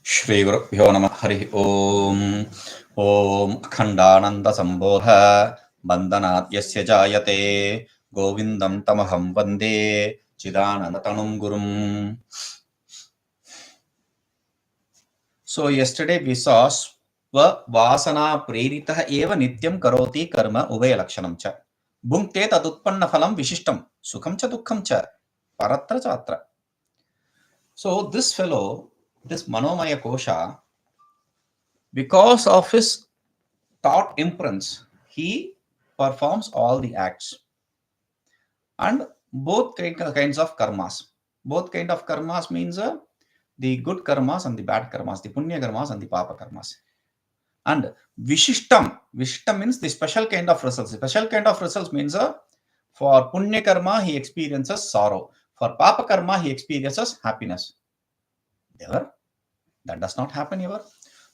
Shri Gurubhyo Namah Harihi Om. Om Akhandananda Sambodha Bandhanat Yasya Jāyate Govindam Tamaham Vande Chidanandatanum Gurum. So yesterday we saw Sva Vasana Preritah Eva Nityam Karoti Karma Uvaya Lakshanam Cha bhuṅkte tadutpanna phalam vishishtam sukham cha dukkham cha paratra chatra. So this fellow, this manomaya kosha, because of his thought imprints, he performs all the acts and both kinds of karmas. Both kind of karmas means the good karmas and the bad karmas, the punya karmas and the papa karmas. And vishishtam means the special kind of results. The special kind of results means for punya karma he experiences sorrow, for papa karma he experiences happiness. Ever? That does not happen ever.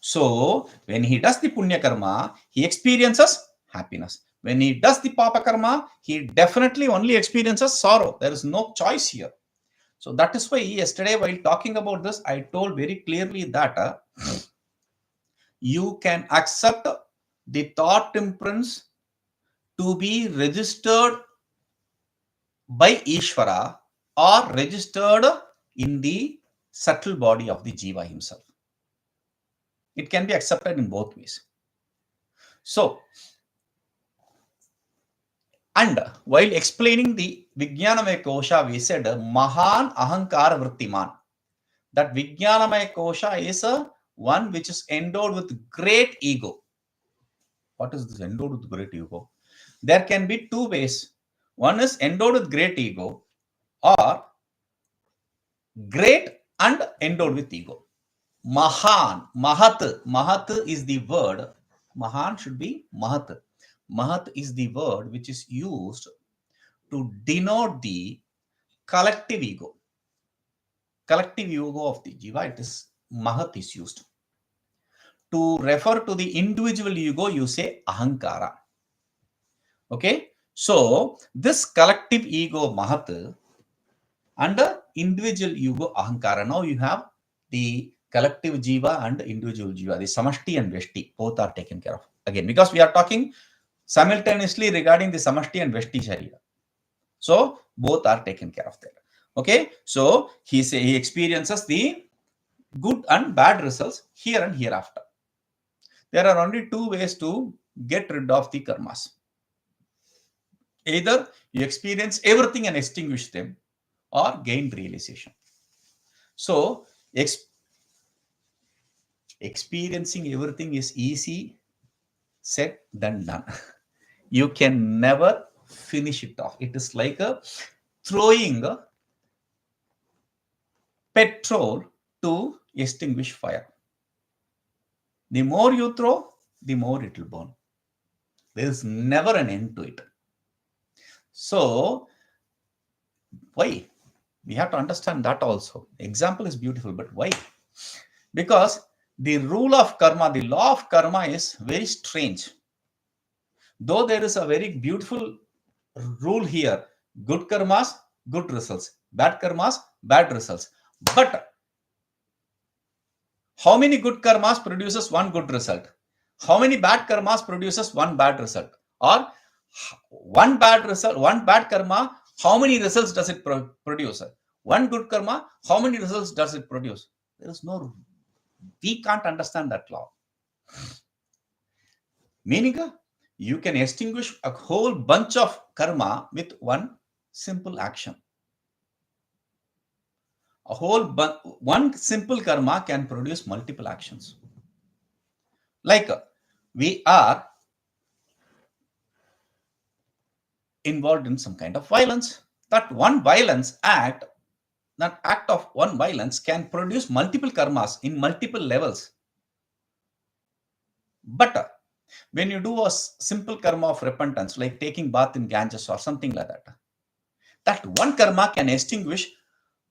So when he does the punya karma, he experiences happiness. When he does the papa karma, he definitely only experiences sorrow. There is no choice here. So that is why yesterday while talking about this, I told very clearly that you can accept the thought imprints to be registered by Ishvara or registered in the subtle body of the jiva himself. It can be accepted in both ways. So, and while explaining the Vijnanamaya Kosha, we said Mahan Ahankara Vrittiman. That Vijnanamaya Kosha is one which is endowed with great ego. What is this endowed with great ego? There can be two ways. One is endowed with great ego or great and endowed with ego. Mahan, Mahat is the word. Mahan should be Mahat. Mahat is the word which is used to denote the collective ego. Collective ego of the jiva, it is Mahat is used. To refer to the individual ego, you say Ahankara. Okay, so this collective ego Mahat and individual ego Ahankara. Now you have the collective jiva and individual jiva, the samashti and veshti, both are taken care of. Again, because we are talking simultaneously regarding the samashti and veshti sharira. So both are taken care of there. Okay, so he experiences the good and bad results here and hereafter. There are only two ways to get rid of the karmas. Either you experience everything and extinguish them, or gain realization. So experiencing everything is easy said than done. You can never finish it off. It is like throwing petrol to extinguish fire. The more you throw, the more it will burn. There is never an end to it. So why? We have to understand that also. Example is beautiful, but why? Because the rule of karma, the law of karma is very strange. Though there is a very beautiful rule here, good karmas, good results, bad karmas, bad results. But how many good karmas produces one good result? How many bad karmas produces one bad result? Or one bad result, one bad karma, how many results does it produce? One good karma, how many results does it produce? There is no, we can't understand that law. Meaning, you can extinguish a whole bunch of karma with one simple action. One simple karma can produce multiple actions. Like we are involved in some kind of violence. That act of one violence can produce multiple karmas in multiple levels. But when you do a simple karma of repentance, like taking bath in Ganges or something like that, that one karma can extinguish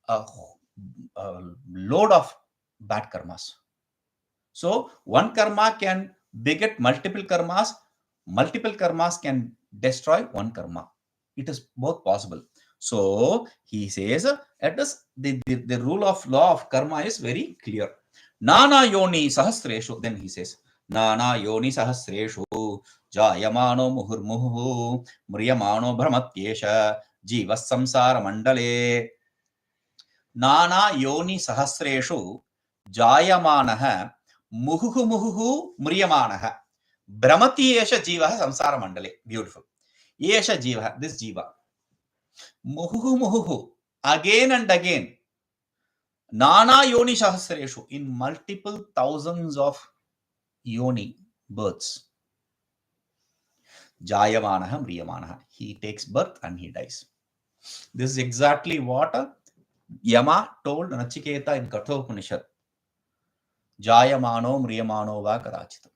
a load of bad karmas. So one karma can beget multiple karmas. Multiple karmas can destroy one karma. It is both possible. So he says the rule of law of karma is very clear. nānāyonisahasreṣu. Then he says, nānāyonisahasreṣu jāyamāno muhurmuhuḥ mriyamāணo bhramatyeṣa jīvaḥ saṃsāramaṇḍale. nānāyonisahasreṣu jāyamānah muhurmuhuḥ mriyamāṇah bhramatyeṣa jīvaḥ saṃsāramaṇḍale. Beautiful. Yesha jīvaḥ, this jiva. Muhurmuhuḥ, again and again. nānāyonisahasreṣu, in multiple thousands of yoni births. jāyamānah mriyamāṇah, he takes birth and he dies. This is exactly what Yama told Nachiketa in Kathopanishad. jāyamāno mriyamāṇo va karāchita.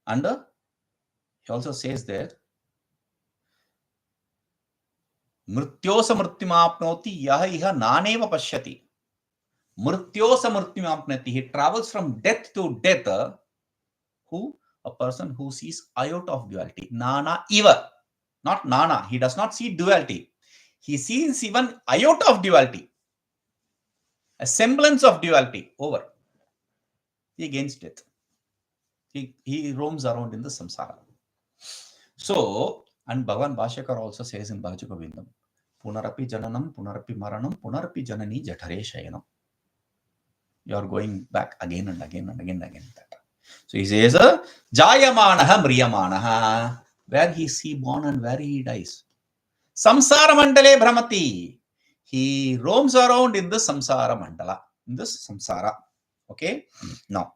And he also says there, mrityosa mrityumāpnoti yah iha nāneva pashyati. Mrityosa mrityumāpnoti, he travels from death to death. Who? A person who sees iota of duality. Nana iva, not nana. He does not see duality. He sees even iota of duality, a semblance of duality. Over. He gains death. He roams around in the samsara. So, and Bhagavan Bhashyakar also says in Bhajya Govindam, punarapi jananam, punarapi maranam, punarapi janani jatare shayanam. You are going back again and again and again and again. So he says, jāyamānah mriyamāṇah, where he is born and where he dies. Saṃsāramaṇḍale bhramati, he roams around in the samsara mandala, in this samsara. Okay, now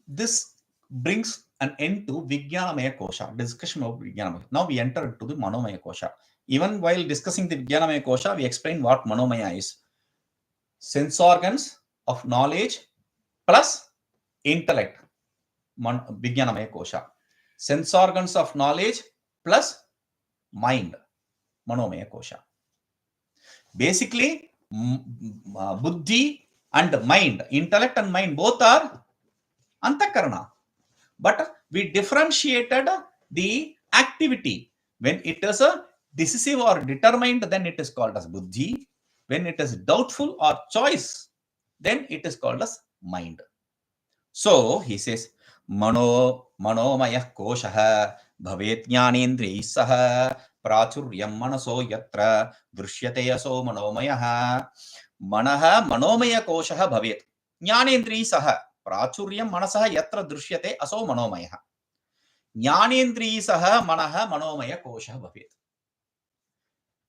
this brings an end to vijñānamaya kośa, discussion of vijñānamaya. Now we enter into the manomaya kośa. Even while discussing the vijñānamaya kośa, we explain what manomaya is. Sense organs of knowledge plus intellect, vijñānamaya kośa. Sense organs of knowledge plus mind, manomaya kośa. Basically, buddhi and mind, intellect and mind, both are antakarana. But we differentiated the activity. When it is a decisive or determined, then it is called as buddhi. When it is doubtful or choice, then it is called as mind. So he says, manomayaḥ kośah bhavejjñānendriyaiḥ saha prācuryaṃ manaso yatra dṛśyate'sau manomayaḥ manah manomaya kośah bhavet jnānendriyaiḥ saha prācuryaṃ manasah yatra dṛśyate'sau manomayaḥ jnānendriyaiḥ saha manah manomaya kośah bhavet.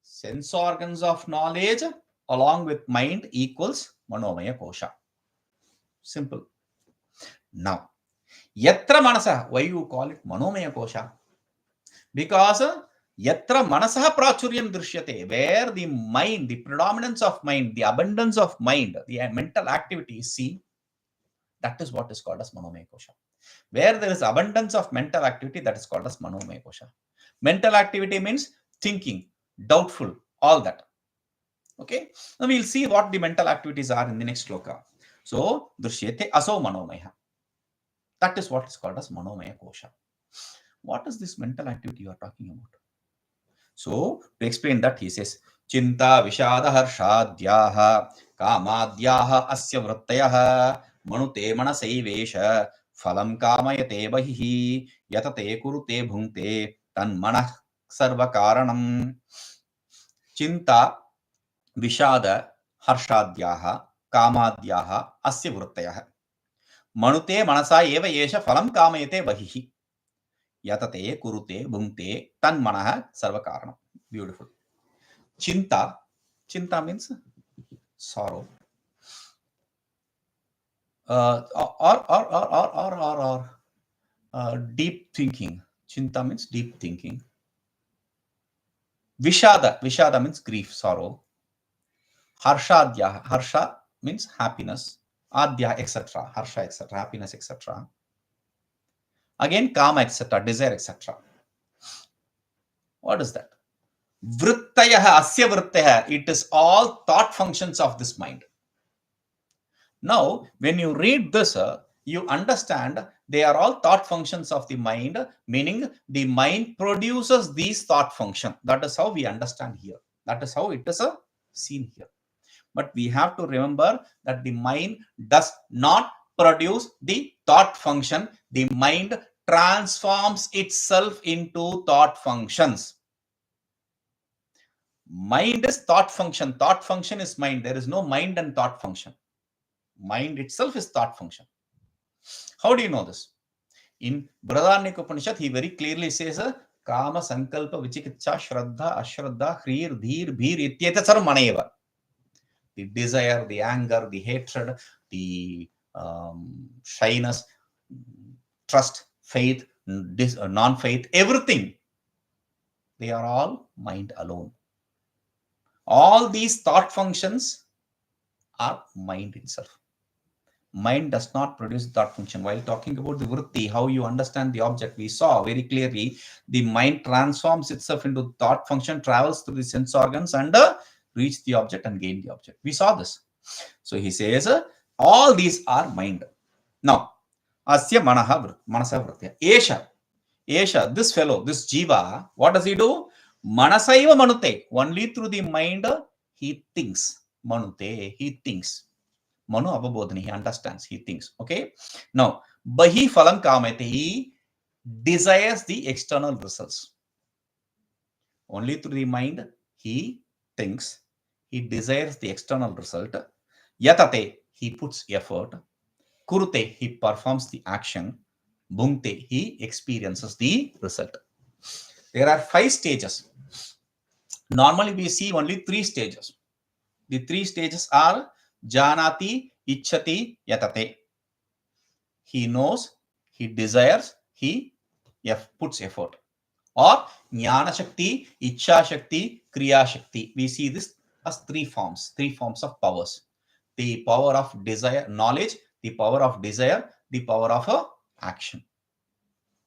Sense organs of knowledge along with mind equals manomaya kośa. Simple. Now, yatra manasah, why you call it manomaya kośa? Because yatra manasah prācuryaṃ dṛśyate, where the mind, the predominance of mind, the abundance of mind, the mental activity is seen, that is what is called as manomaya kośa. Where there is abundance of mental activity, that is called as manomaya kośa. Mental activity means thinking, doubtful, all that. Okay, now we'll see what the mental activities are in the next sloka. So, dṛśyate'sau manomayaḥ, that is what is called as manomaya kośa. What is this mental activity you are talking about? So, to explain that, he says, cintāviṣādaharṣādyāḥ kāmādyāḥ asya vṛttayaḥ manute manasaivaiṣa phalaṃ kāmayate bahiḥ yatate kurute bhuṅkte tanmanaḥ sarvakāraṇam. cintāviṣādaharṣādyāḥ kāmādyāḥ asya vṛttayaḥ manute manasaivaiṣa phalaṃ kāmayate bahiḥ yatate kurute bhuṅkte tanmanaḥ sarvakāraṇam. Beautiful. Cinta means sorrow. Deep thinking. Cinta means deep thinking. Vishada means grief, sorrow. Harṣādyāḥ, harsha means happiness. Adya, etc. Harsha, etc. Happiness, etc. Again, kama, etc. Desire, etc. What is that? Vṛttayaḥ, asya vṛttayaḥ. It is all thought functions of this mind. Now, when you read this, you understand they are all thought functions of the mind, meaning the mind produces these thought functions. That is how we understand here. That is how it is seen here. But we have to remember that the mind does not produce the thought function. The mind transforms itself into thought functions. Mind is thought function. Thought function is mind. There is no mind and thought function. Mind itself is thought function. How do you know this? In Upanishad, he very clearly says, Kama, Sankalpa, Vichikitsa, Shraddha, Ashraddha, Hrir, Dhir, Bhir, Ityeta Sarmaneva. The desire, the anger, the hatred, the shyness, trust, faith, non-faith, everything. They are all mind alone. All these thought functions are mind itself. Mind does not produce thought function. While talking about the vritti, how you understand the object, we saw very clearly the mind transforms itself into thought function, travels through the sense organs and reach the object and gain the object. We saw this. So he says, all these are mind. Now, asya manasa vṛttayaḥ. Esha, this fellow, this jiva, what does he do? Manasaiva manute. Only through the mind he thinks. Manute, he thinks. Mano avabodhani, he understands, he thinks. Okay. Now, bahiḥ phalaṃ kāmayate, he desires the external results. Only through the mind he thinks, he desires the external result. Yatate, he puts effort. Kurute, he performs the action. Bhuṅkte, he experiences the result. There are 5 stages. Normally we see only 3 stages. The 3 stages are jānāti, iccati, yatate. He knows, he desires, he puts effort. Or jnana shakti, iccha shakti, kriya shakti. We see this as 3 forms of powers. The power of desire, knowledge, the power of desire, the power of action.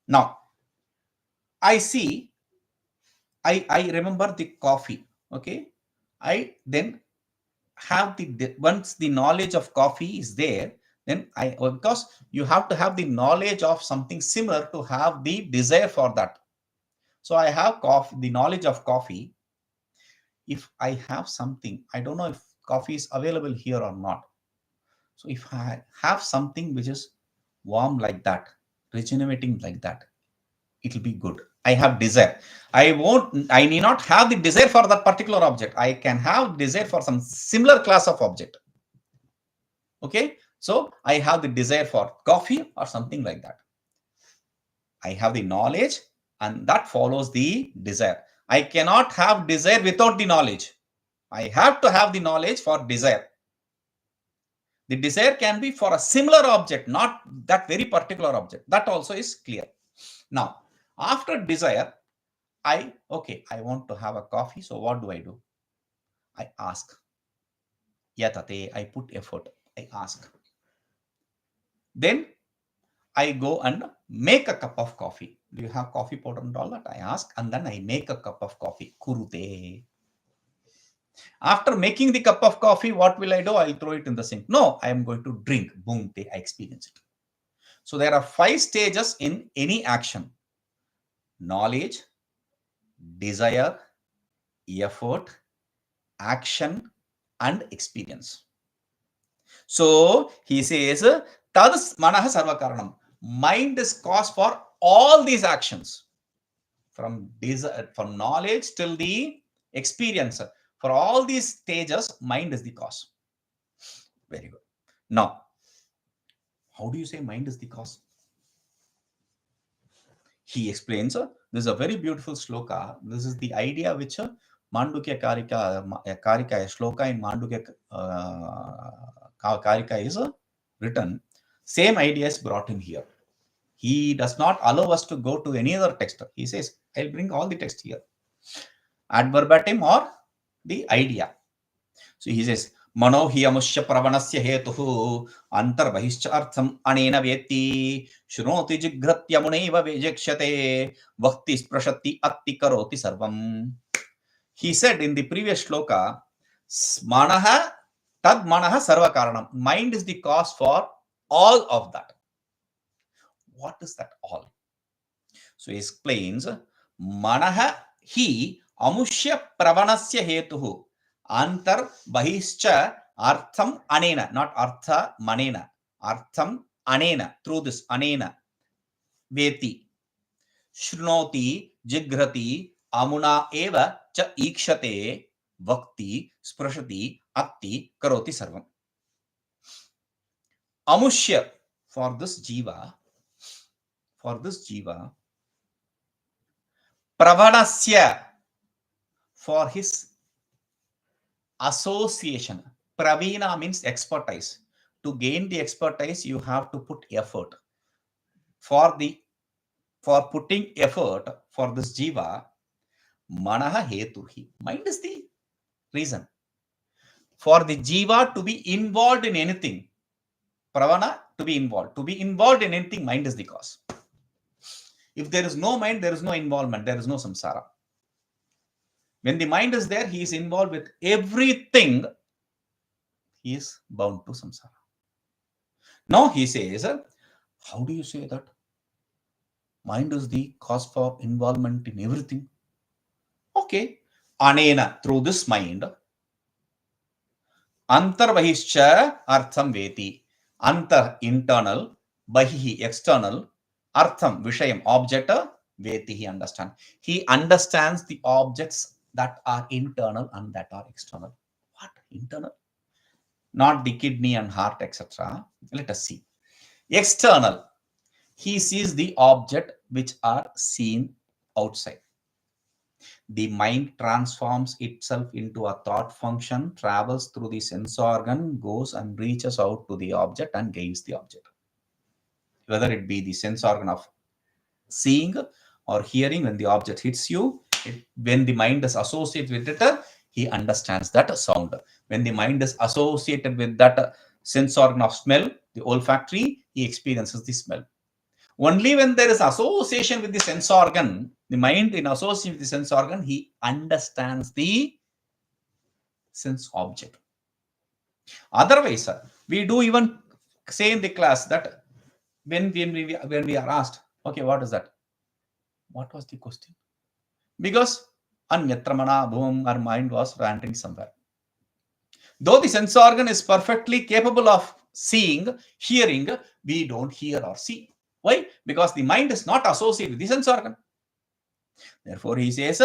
Now, I remember the coffee. Okay. I then have once the knowledge of coffee is there, then because you have to have the knowledge of something similar to have the desire for that. So I have the knowledge of coffee. If I have something, I don't know if coffee is available here or not. So if I have something which is warm like that, regenerating like that, it will be good. I have desire. I need not have the desire for that particular object. I can have desire for some similar class of object. Okay. So I have the desire for coffee or something like that. I have the knowledge and that follows the desire. I cannot have desire without the knowledge. I have to have the knowledge for desire. The desire can be for a similar object, not that very particular object. That also is clear. Now, after desire, I want to have a coffee. So what do? I ask. Yatate, I put effort. I ask. Then I go and make a cup of coffee. Do you have coffee powder and all that? I ask, and then I make a cup of coffee. Kurute. After making the cup of coffee, what will I do? I'll throw it in the sink. No, I am going to drink. Bhuṅkte, I experience it. So there are 5 stages in any action. Knowledge, desire, effort, action, and experience. So he says, tad manah sarvakāraṇam. Mind is cause for all these actions. From knowledge till the experience. For all these stages, mind is the cause. Very good. Now, how do you say mind is the cause? He explains, this is a very beautiful shloka. This is the idea which Mandukya Karika shloka in Mandukya Karika is written. Same idea is brought in here. He does not allow us to go to any other text. He says, I'll bring all the text here. Ad verbatim or the idea. So he says, mano hi amushya pravanasya hetuhu antar bahiḥ artham anena vyeti shrunoti jighratyamunaiva vivekato'rtho'pyamunaiva bhakti sprashati atti karoti sarvam. He said in the previous shloka, manaha tad manaha sarvakāraṇam. Mind is the cause for all of that. What is that all? So he explains, manaha hi amushya pravanasya hetuhu. Antar bahishcha artham anena, not artha manena. Artham anena, through this anena. Veti. Shrunoti, jigrati, amuna eva cha ikshate, vakti, sprashati, atti, karoti sarvam. Amushya, for this jiva, pravanasya, for his association. Pravina means expertise. To gain the expertise, you have to put effort. For putting effort for this jiva, manaha hetuhi. Mind is the reason. For the jiva to be involved in anything, pravana, to be involved in anything, mind is the cause. If there is no mind, there is no involvement, there is no samsara. When the mind is there, he is involved with everything, he is bound to samsara. Now he says, how do you say that? Mind is the cause for involvement in everything. Okay. Anena, through this mind. Antar bahishcha artham veti. Antar, internal. Bahihi, external. Artham, vishayam, object. Veti, he understands. He understands the objects that are internal and that are external. What? Internal? Not the kidney and heart, etc. Let us see. External. He sees the object which are seen outside. The mind transforms itself into a thought function, travels through the sense organ, goes and reaches out to the object and gains the object. Whether it be the sense organ of seeing or hearing, when the object hits you, when the mind is associated with it, he understands that sound. When the mind is associated with that sense organ of smell, the olfactory, he experiences the smell. Only when there is association with the sense organ, the mind in association with the sense organ, he understands the sense object. Otherwise, we do even say in the class that when we are asked, okay, what is that? What was the question? Because anyatra mana bhum, our mind was wandering somewhere. Though the sense organ is perfectly capable of seeing, hearing, we don't hear or see. Why? Because the mind is not associated with the sense organ. Therefore, he says,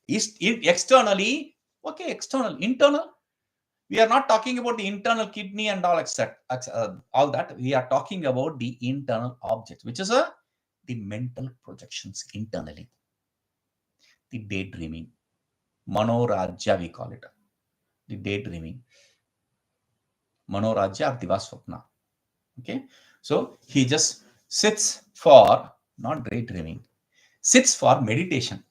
externally, okay, external, internal. We are not talking about the internal kidney and all, all that. We are talking about the internal object, which is the mental projections internally. The daydreaming. Manorajya, we call it. The daydreaming. Manorajya Divaswapna. Okay. So he just sits for, not daydreaming, sits for meditation.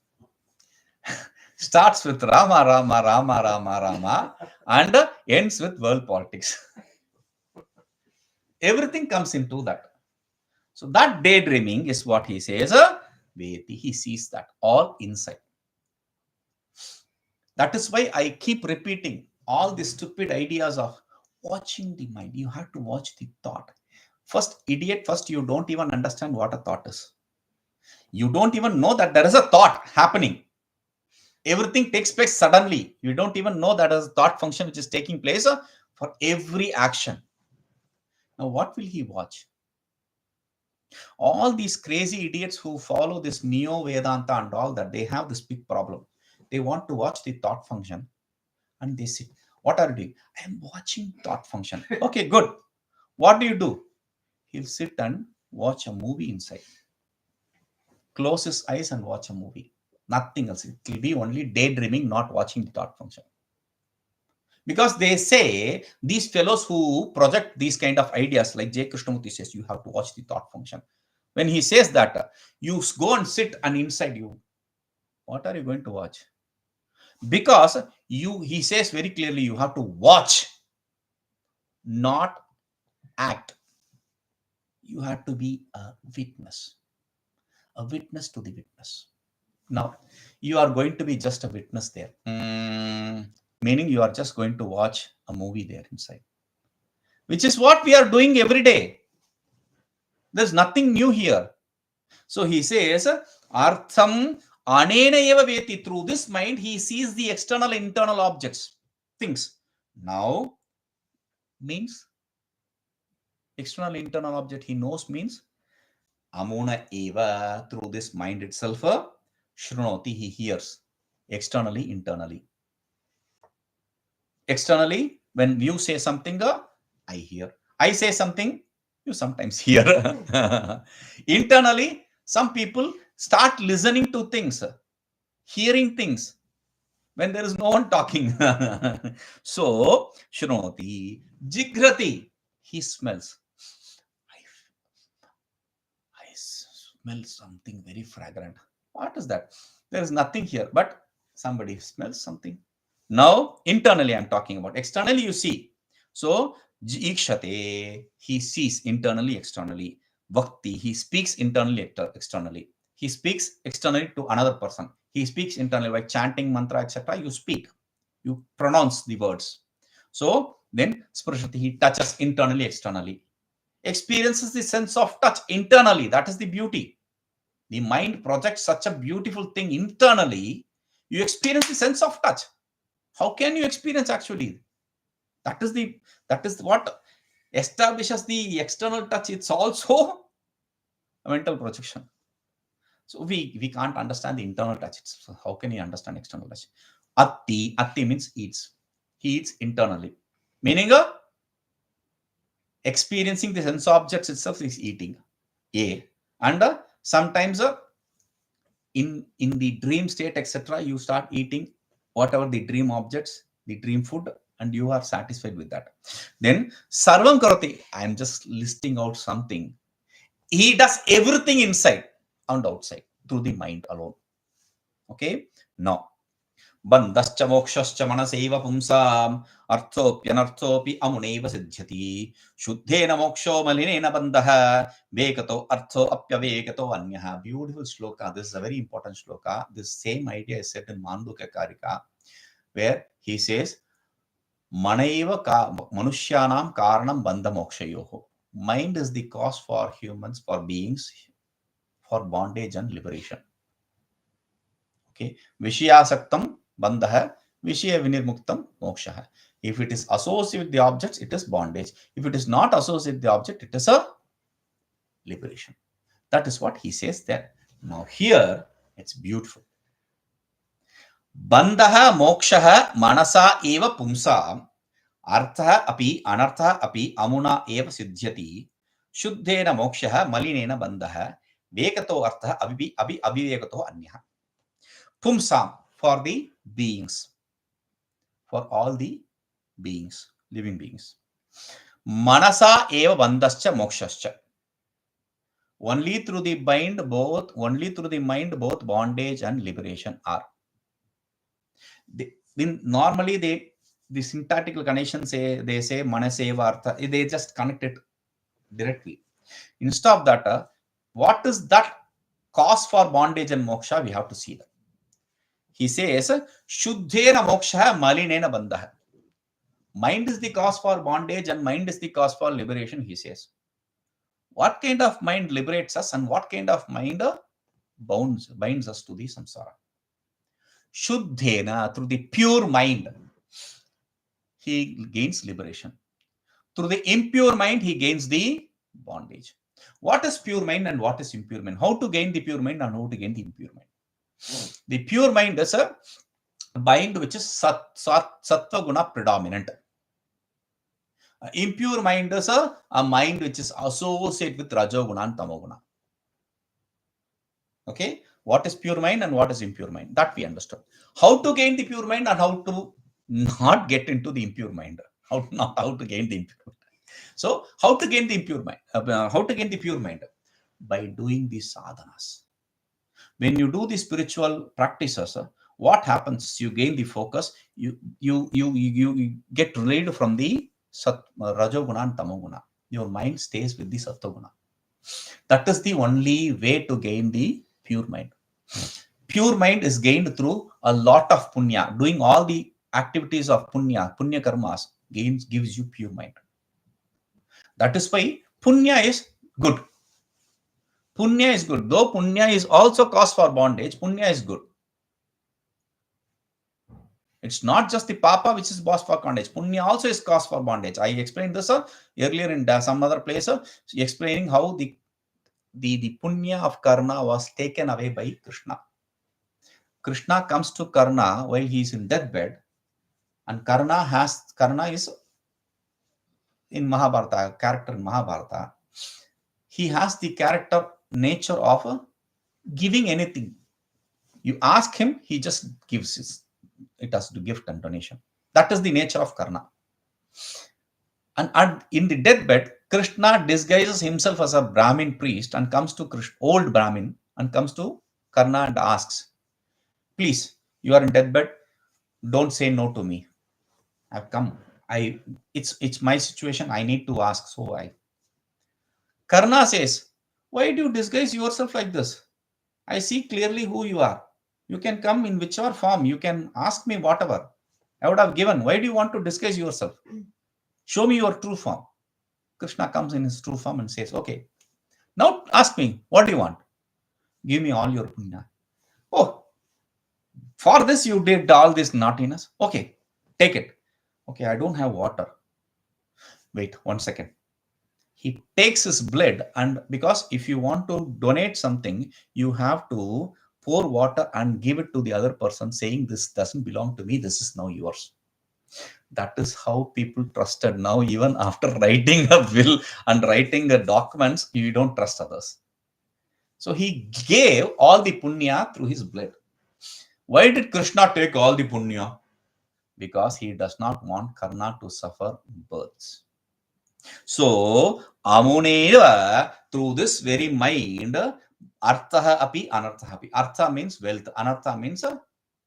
Starts with Rama, Rama, Rama, Rama, Rama, and ends with world politics. Everything comes into that. So that daydreaming is what he says, Veti. He sees that all inside. That is why I keep repeating all the stupid ideas of watching the mind. You have to watch the thought. First, idiot, you don't even understand what a thought is. You don't even know that there is a thought happening. Everything takes place suddenly. You don't even know that there is a thought function which is taking place for every action. Now, what will he watch? All these crazy idiots who follow this Neo-Vedanta and all that, they have this big problem. They want to watch the thought function and they sit. What are you doing? I am watching thought function. Okay, good. What do? He'll sit and watch a movie inside. Close his eyes and watch a movie. Nothing else. It will be only daydreaming, not watching the thought function. Because they say, these fellows who project these kind of ideas, like J. Krishnamurti says, you have to watch the thought function. When he says that, you go and sit and inside you, what are you going to watch? Because he says very clearly, you have to watch, not act. You have to be a witness to the witness. Now, you are going to be just a witness there. Meaning you are just going to watch a movie there inside. Which is what we are doing every day. There's nothing new here. So he says, Artham anena eva veti. Through this mind, he sees the external and internal objects. things. Now means external internal object he knows means amuna eva, through this mind itself. Shrunoti, he hears. Externally, internally. Externally, when you say something, I hear. I say something, you sometimes hear. Internally, some people start listening to things, hearing things when there is no one talking. So, Shrunoti, Jigrati, he smells. I smell something very fragrant. What is that? There is nothing here, but somebody smells something. Now, internally, I'm talking about. Externally, you see. So, ikshate, he sees internally, externally. Bhakti, he speaks internally, externally. He speaks externally to another person. He speaks internally by chanting mantra, etc. You speak. You pronounce the words. So, then sprashati, he touches internally, externally. Experiences the sense of touch internally. That is the beauty. The mind projects such a beautiful thing internally. You experience the sense of touch. How can you experience actually? That is what establishes the external touch. It's also a mental projection. So we can't understand the internal touch. So how can you understand external touch? Atti means eats. He eats internally. Meaning experiencing the sense objects itself is eating. And sometimes in the dream state, etc., you start eating whatever the dream objects, the dream food, and you are satisfied with that. Then sarvam karoti, I am just listing out something. He does everything inside and outside through the mind alone. Okay, now bandhascha mokshascha manasaiva pumsam martho'pyanartho'pyamunaiva siddhyati shuddhena moksho malinena bandha vivekato'rtho'pyavivekato'nyaḥ. Beautiful shloka. This is a very important shloka. This same idea is said in Mandukya Karika, where he says manaiva manushyanam karanam bandha mokshayoho. Mind is the cause for humans, for beings, for bondage and liberation. Okay, vishayasaktam bandha, vishaya vinirmuktam moksha. If it is associated with the objects, it is bondage. If it is not associated with the object, it is a liberation. That is what he says there. Now here, it's beautiful. Bandha moksha manasa eva pumsa artha api anartha api amuna eva siddhyati shuddhena moksha malinena bandha vivekato'rtho'pyamunaiva abhivekato'nyaḥ. Pumsam, for the beings, for all the beings, living beings. Manasa eva bandhascha mokshascha. Only through the mind, both bondage and liberation are. Normally, the syntactical connections they say manasaiva artha, they just connect it directly. Instead of that, what is that cause for bondage and moksha? We have to see that. He says, Shuddhena moksha malinena bandha. Mind is the cause for bondage and mind is the cause for liberation, he says. What kind of mind liberates us and what kind of mind binds us to the samsara? Shuddhena, through the pure mind, he gains liberation. Through the impure mind, he gains the bondage. What is pure mind and what is impure mind? How to gain the pure mind and how to gain the impure mind? The pure mind is a mind which is sattva guna predominant. Impure mind is a mind which is associated with rajoguna and tamoguna. Okay, what is pure mind and what is impure mind? That we understood. How to gain the pure mind and how to not get into the impure mind. How to gain the impure mind. So, how to gain the impure mind? How to gain the pure mind? By doing these sadhanas. When you do the spiritual practices, what happens? You gain the focus. You get relieved from the rajoguna and tamoguna. Your mind stays with the sattva-guna. That is the only way to gain the pure mind. Pure mind is gained through a lot of punya. Doing all the activities of punya karmas gives you pure mind. That is why punya is good. Punya is good. Though punya is also cause for bondage, punya is good. It's not just the papa which is cause for bondage. Punya also is cause for bondage. I explained this earlier in some other place, explaining how the punya of Karna was taken away by Krishna. Krishna comes to Karna while he is in deathbed, and Karna is in Mahabharata, character in Mahabharata. He has the character nature of giving anything. You ask him, he just gives it as to gift and donation. That is the nature of Karna. And in the deathbed, Krishna disguises himself as a Brahmin priest and comes to old Brahmin and comes to Karna and asks, please, you are in deathbed, don't say no to me. I've come. It's my situation. I need to ask. So Karna says, why do you disguise yourself like this? I see clearly who you are. You can come in whichever form. You can ask me whatever. I would have given. Why do you want to disguise yourself? Show me your true form. Krishna comes in his true form and says, okay, now ask me, what do you want? Give me all your punya. Oh, for this you did all this naughtiness. Okay, take it. Okay, I don't have water. Wait 1 second. He takes his blood, and because if you want to donate something, you have to pour water and give it to the other person saying, this doesn't belong to me, this is now yours. That is how people trusted. Now, even after writing a will and writing the documents, you don't trust others. So he gave all the punya through his blood. Why did Krishna take all the punya? Because he does not want Karna to suffer births. So, amunaiva, through this very mind, artha api anartha api. Artha means wealth, anartha means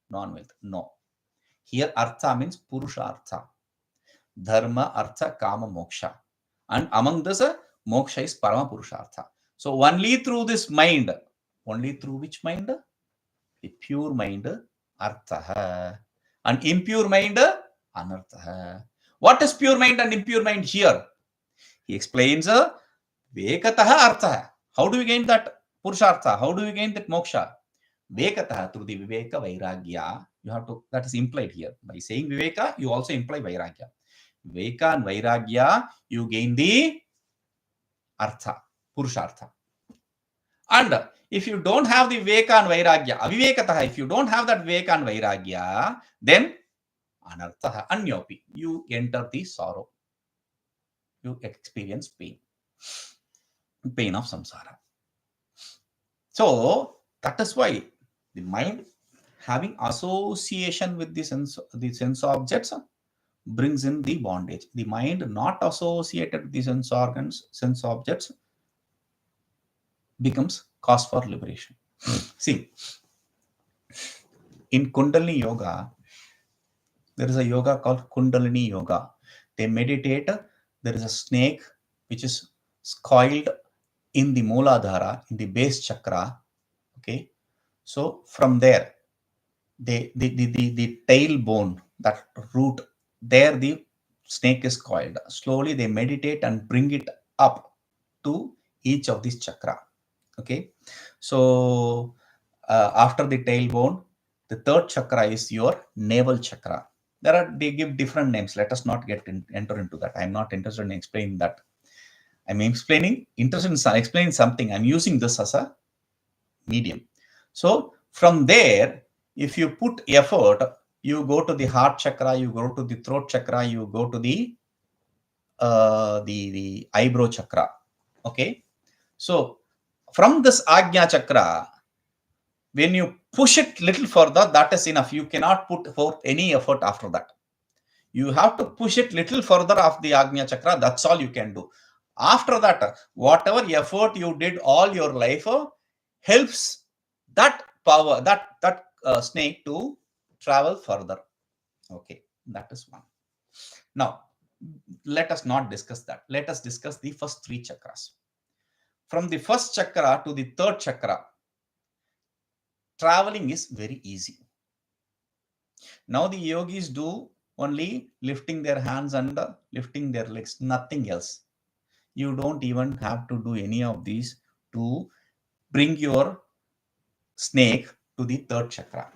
non-wealth. No. Here, artha means purusha artha. Dharma, artha, kama, moksha. And among this, moksha is parama purushartha. So, only through this mind, only through which mind? The pure mind, artha. And impure mind, anartha. What is pure mind and impure mind here? He explains vivekataha artha. How do we gain that purushartha? How do we gain that moksha? Vivekataha, through the viveka vairagya. You have to, that is implied here. By saying viveka, you also imply vairagya. Viveka and vairagya, you gain the artha, purushartha. And if you don't have the viveka and vairagya, avivekataha, if you don't have that viveka and vairagya, then anartha, anyopi, you enter the sorrow. You experience pain of samsara. So that is why the mind having association with the sense objects brings in the bondage. The mind not associated with the sense organs, sense objects becomes cause for liberation. See, in Kundalini Yoga, there is a yoga called Kundalini Yoga. They meditate. There is a snake which is coiled in the Mooladhara, in the base chakra. Okay, so from there, the tailbone, that root, there the snake is coiled. Slowly they meditate and bring it up to each of these chakra. Okay, so after the tailbone, the third chakra is your navel chakra. They give different names. Let us not enter into that. I'm not interested in explaining that. I'm interested in explaining something. I'm using this as a medium. So from there, if you put effort, you go to the heart chakra, you go to the throat chakra, you go to the eyebrow chakra. Okay, so from this Ajna chakra, when you push it little further, that is enough. You cannot put forth any effort after that. You have to push it little further off the Ajna chakra. That's all you can do. After that, whatever effort you did all your life helps that power, that snake to travel further. Okay, that is one. Now, let us not discuss that. Let us discuss the first three chakras. From the first chakra to the third chakra, traveling is very easy. Now the yogis do only lifting their hands and lifting their legs, nothing else. You don't even have to do any of these to bring your snake to the third chakra.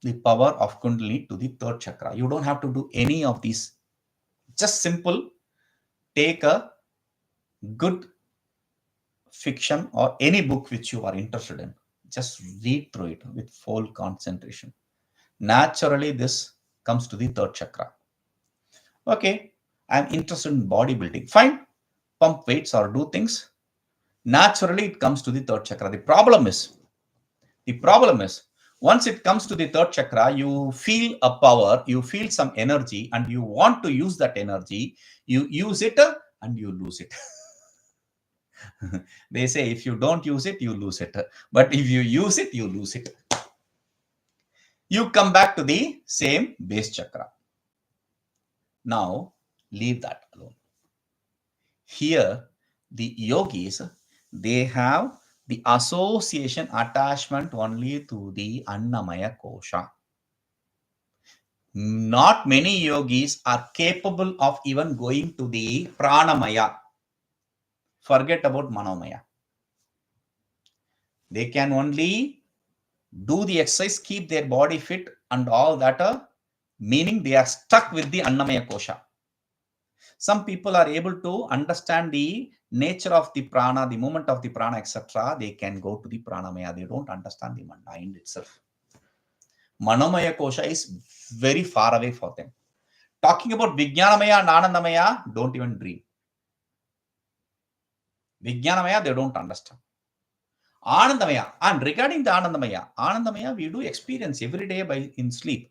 the power of Kundalini to the third chakra. You don't have to do any of these. Just simple, take a good fiction or any book which you are interested in. Just read through it with full concentration. Naturally, this comes to the third chakra. Okay, I'm interested in bodybuilding. Fine, pump weights or do things. Naturally, it comes to the third chakra. The problem is, once it comes to the third chakra, you feel a power, you feel some energy, and you want to use that energy. You use it and you lose it. They say if you don't use it, you lose it. But if you use it, you lose it. You come back to the same base chakra. Now, leave that alone. Here, the yogis, they have the association attachment only to the annamaya kosha. Not many yogis are capable of even going to the pranamaya. Forget about manomaya. They can only do the exercise, keep their body fit and all that, meaning they are stuck with the annamaya kosha. Some people are able to understand the nature of the prana, the movement of the prana, etc. They can go to the pranamaya. They don't understand the mind itself. Manomaya kosha is very far away for them. Talking about vijnanamaya and anandamaya, don't even dream. Vijnanamaya, they don't understand. Anandamaya, and regarding the Anandamaya, we do experience every day in sleep.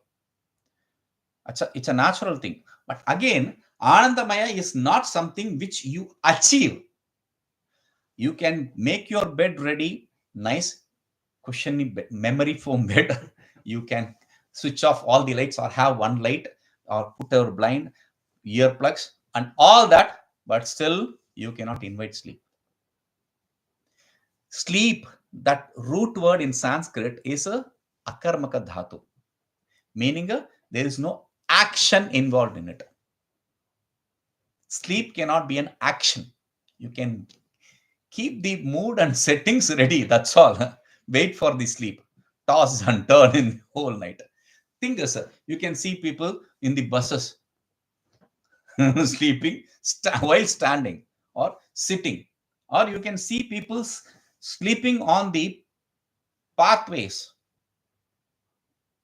It's a natural thing. But again, Anandamaya is not something which you achieve. You can make your bed ready, nice, cushiony memory foam bed. You can switch off all the lights or have one light or put your blind, earplugs and all that, but still you cannot invite sleep. Sleep, that root word in Sanskrit is a akarmaka dhatu, meaning there is no action involved in it. Sleep cannot be an action. You can keep the mood and settings ready, that's all. Wait for the sleep. Toss and turn in the whole night. Think, sir, you can see people in the buses sleeping while standing or sitting, or you can see people sleeping on the pathways.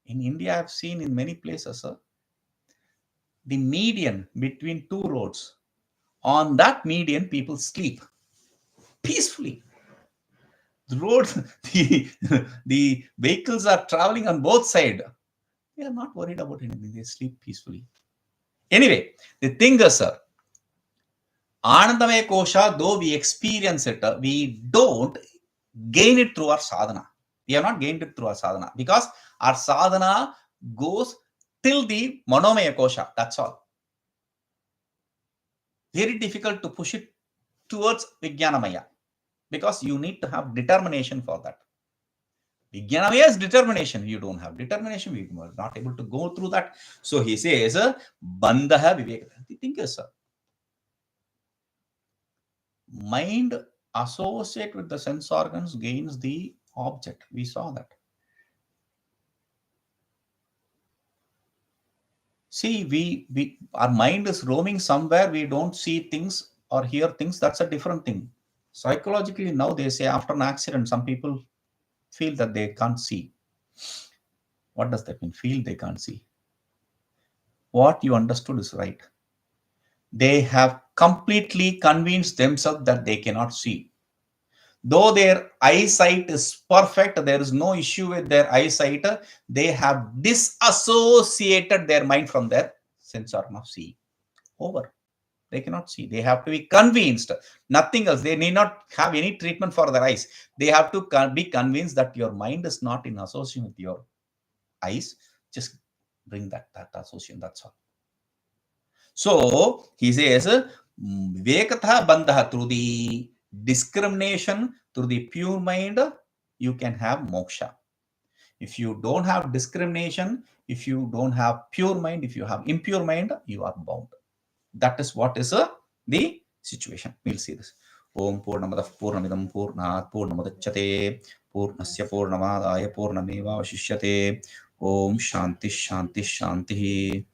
In India, I've seen in many places, sir, the median between two roads. On that median, people sleep peacefully. The road, the vehicles are traveling on both sides. They are not worried about anything. They sleep peacefully. Anyway, the thing is, sir, Anandamaya Kosha, though we experience it, we don't gain it through our sadhana. We have not gained it through our sadhana because our sadhana goes till the manomaya kosha. That's all. Very difficult to push it towards vijnanamaya because you need to have determination for that. Vijnanamaya is determination. You don't have determination, we are not able to go through that. So he says, bandhaha vivekataha. The thing is, sir, mind associate with the sense organs gains the object. We saw that. See, our mind is roaming somewhere. We don't see things or hear things. That's a different thing. Psychologically, now they say after an accident, some people feel that they can't see. What does that mean? Feel they can't see. What you understood is right. They have completely convinced themselves that they cannot see. Though their eyesight is perfect, there is no issue with their eyesight, they have disassociated their mind from their sense organ of seeing. Over. They cannot see. They have to be convinced. Nothing else. They need not have any treatment for their eyes. They have to be convinced that your mind is not in association with your eyes. Just bring that association. That's all. So he says, vivekataha bandhaha, through the discrimination, through the pure mind, you can have moksha. If you don't have discrimination, if you don't have pure mind, if you have impure mind, you are bound. That is what is the situation. We'll see this. Om Purnamadaః Purnamidam Purnāt Purnamudachyate Purnasya Purnamadaya Purnameva Vashishyate Om Shanti Shanti Shanti.